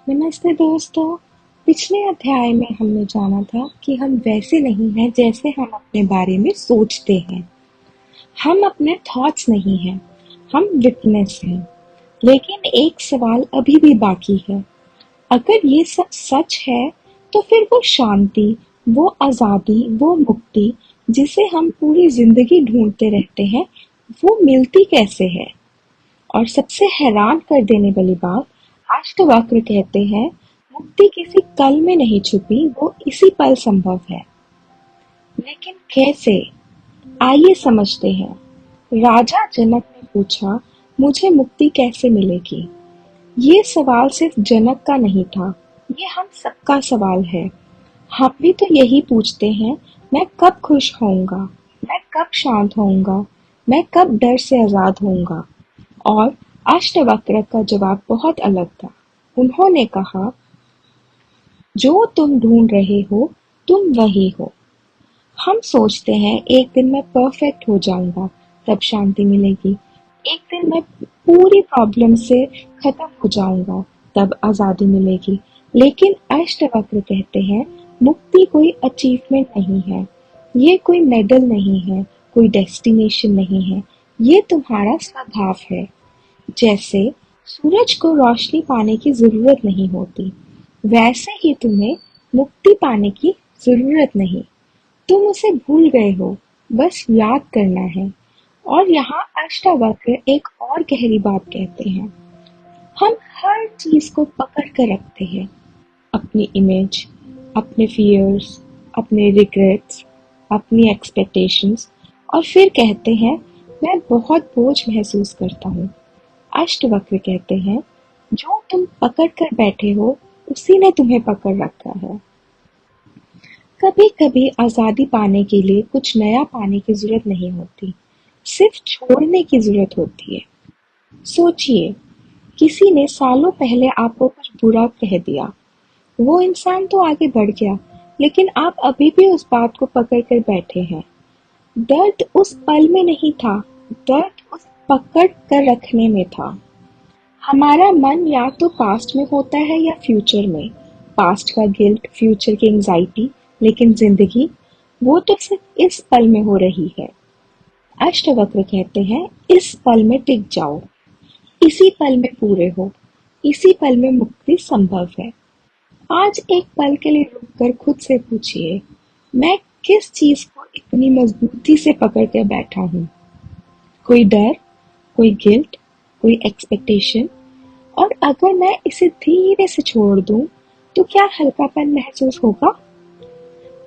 नमस्ते दोस्तों। पिछले अध्याय में हमने जाना था कि हम वैसे नहीं हैं जैसे हम अपने बारे में सोचते हैं। हम अपने थॉट्स नहीं हैं, हम विटनेस हैं। लेकिन एक सवाल अभी भी बाकी है। अगर ये सब सच है तो फिर वो शांति, वो आजादी, वो मुक्ति जिसे हम पूरी जिंदगी ढूंढते रहते हैं, वो मिलती कैसे है? और सबसे हैरान कर देने वाली बात, अष्टवक्र कहते हैं मुक्ति किसी कल में नहीं छुपी, वो इसी पल संभव है। लेकिन कैसे? आइए समझते हैं। राजा जनक ने पूछा, मुझे मुक्ति कैसे मिलेगी? ये सवाल सिर्फ जनक का नहीं था, ये हम सबका सवाल है। हम भी तो यही पूछते हैं, मैं कब खुश होऊंगा, मैं कब शांत होऊंगा, मैं कब डर से आजाद होऊंगा। और अष्टवक्र का जवाब बहुत अलग था। उन्होंने कहा, जो तुम ढूंढ रहे हो तुम वही हो। हम सोचते हैं एक दिन मैं परफेक्ट हो जाऊंगा, तब शांति मिलेगी। एक दिन मैं पूरी प्रॉब्लम से खत्म हो जाऊंगा, तब आजादी मिलेगी। लेकिन अष्टवक्र कहते हैं मुक्ति कोई अचीवमेंट नहीं है, ये कोई मेडल नहीं है, कोई डेस्टिनेशन नहीं है, ये तुम्हारा स्वभाव है। जैसे सूरज को रोशनी पाने की जरूरत नहीं होती, वैसे ही तुम्हें मुक्ति पाने की जरूरत नहीं। तुम उसे भूल गए हो, बस याद करना है। और यहाँ अष्टावक्र एक और गहरी बात कहते हैं। हम हर चीज को पकड़ कर रखते हैं, अपनी इमेज, अपने फियर्स, अपने रिग्रेट्स, अपनी एक्सपेक्टेशंस, और फिर कहते हैं मैं बहुत बोझ महसूस करता हूँ। अष्टवक्र कहते हैं जो तुम पकड़ कर बैठे हो उसी ने तुम्हें पकड़ रखा है। कभी कभी आजादी पाने के लिए कुछ नया पाने की जरूरत नहीं होती, सिर्फ छोड़ने की जरूरत होती है। सोचिए, किसी ने सालों पहले आपको कुछ बुरा कह दिया। वो इंसान तो आगे बढ़ गया, लेकिन आप अभी भी उस बात को पकड़ कर बैठे हैं। दर्द उस पल में नहीं था, दर्द उस पकड़ कर रखने में था। हमारा मन या तो पास्ट में होता है या फ्यूचर में। पास्ट का गिल्ट, फ्यूचर की एंजाइटी, लेकिन जिंदगी, वो तो सिर्फ इस पल में हो रही है। अष्टवक्र कहते हैं इस पल में टिक जाओ, इसी पल में पूरे हो, इसी पल में मुक्ति संभव है। आज एक पल के लिए रुककर खुद से पूछिए, मैं किस चीज को इतनी मजबूती से पकड़ कर बैठा हूँ? कोई डर, कोई गिल्ट, कोई एक्सपेक्टेशन? और अगर मैं इसे धीरे से छोड़ दूं, तो क्या हल्कापन महसूस होगा?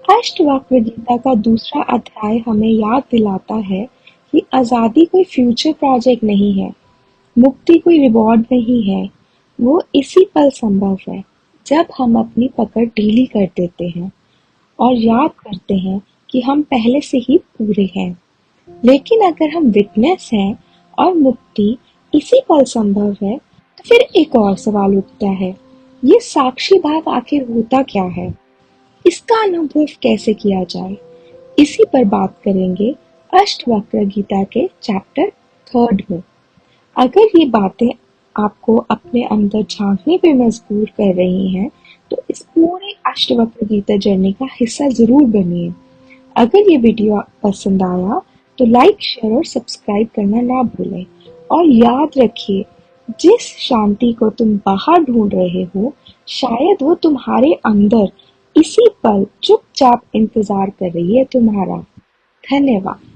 अष्टवक्र गीता का दूसरा अध्याय हमें याद दिलाता है कि आजादी कोई फ्यूचर प्रोजेक्ट नहीं है, मुक्ति कोई रिवॉर्ड नहीं है, वो इसी पल संभव है जब हम अपनी पकड़ ढीली कर देते हैं और याद करते हैं कि हम पहले से ही पूरे हैं। लेकिन अगर हम विटनेस हैं और मुक्ति इसी पल संभव है, तो फिर एक और सवाल उठता है, ये साक्षी भाव आखिर होता क्या है? इसका अनुभव कैसे किया जाए? इसी पर बात करेंगे अष्टवक्र गीता के चैप्टर 3 में। अगर ये बातें आपको अपने अंदर झांकने पे मजबूर कर रही हैं, तो इस पूरे अष्टवक्र गीता जर्नी का हिस्सा जरूर बनिए। अगर ये वीडियो पसंद आया तो लाइक, शेयर और सब्सक्राइब करना ना भूलें। और याद रखिए, जिस शांति को तुम बाहर ढूंढ रहे हो, शायद वो तुम्हारे अंदर इसी पल चुपचाप इंतजार कर रही है तुम्हारा। धन्यवाद।